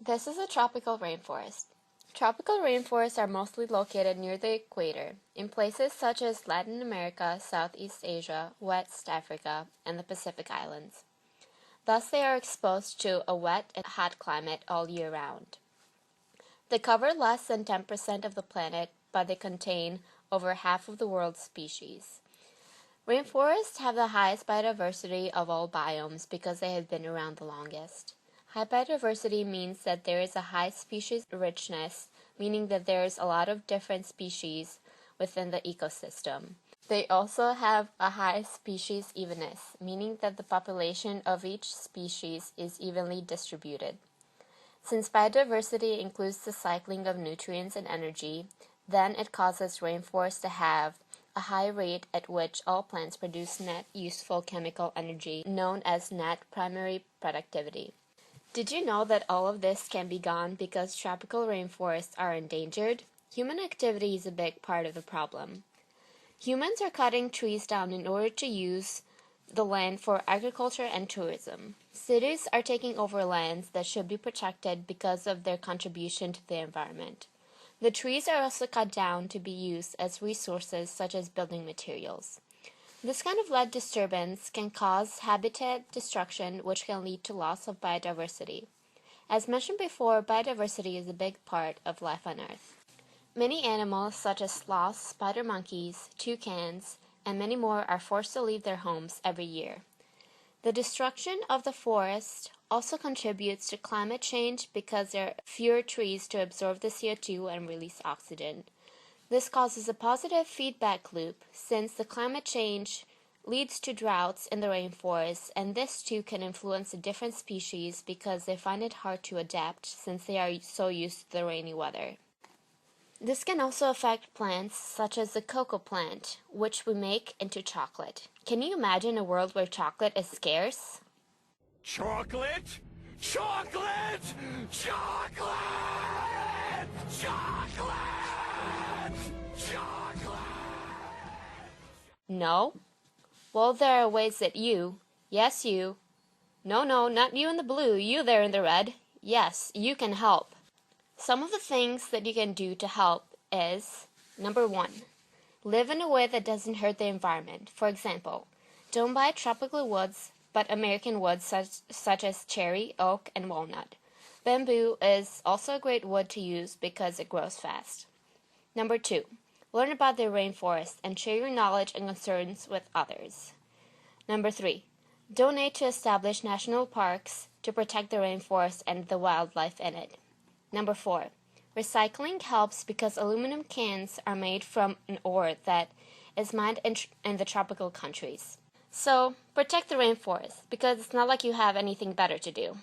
This is a tropical rainforest. Tropical rainforests are mostly located near the equator, in places such as Latin America, Southeast Asia, West Africa, and the Pacific Islands. Thus, they are exposed to a wet and hot climate all year round. They cover less than 10% of the planet, but they contain over half of the world's species. Rainforests have the highest biodiversity of all biomes because they have been around the longest. High biodiversity means that there is a high species richness, meaning that there is a lot of different species within the ecosystem. They also have a high species evenness, meaning that the population of each species is evenly distributed. Since biodiversity includes the cycling of nutrients and energy, then it causes rainforests to have a high rate at which all plants produce net useful chemical energy, known as net primary productivity. Did you know that all of this can be gone because tropical rainforests are endangered? Human activity is a big part of the problem. Humans are cutting trees down in order to use the land for agriculture and tourism. Cities are taking over lands that should be protected because of their contribution to the environment. The trees are also cut down to be used as resources such as building materials. This kind of land disturbance can cause habitat destruction, which can lead to loss of biodiversity. As mentioned before, biodiversity is a big part of life on Earth. Many animals, such as sloths, spider monkeys, toucans, and many more are forced to leave their homes every year. The destruction of the forest also contributes to climate change because there are fewer trees to absorb the CO2 and release oxygen. This causes a positive feedback loop since the climate change leads to droughts in the rainforest, and this too can influence the different species because they find it hard to adapt since they are so used to the rainy weather. This can also affect plants such as the cocoa plant, which we make into chocolate. Can you imagine a world where chocolate is scarce? Chocolate? Chocolate! Chocolate! Chocolate! Chocolate! No? Well, there are ways that you, yes you, no, not you in the blue, you there in the red, yes, you can help. Some of the things that you can do to help is, number 1, live in a way that doesn't hurt the environment. For example, don't buy tropical woods, but American woods such as cherry, oak, and walnut. Bamboo is also a great wood to use because it grows fast. Number 2, learn about the rainforest and share your knowledge and concerns with others. Number 3, donate to established national parks to protect the rainforest and the wildlife in it. Number 4, recycling helps because aluminum cans are made from an ore that is mined in the tropical countries. So, protect the rainforest because it's not like you have anything better to do.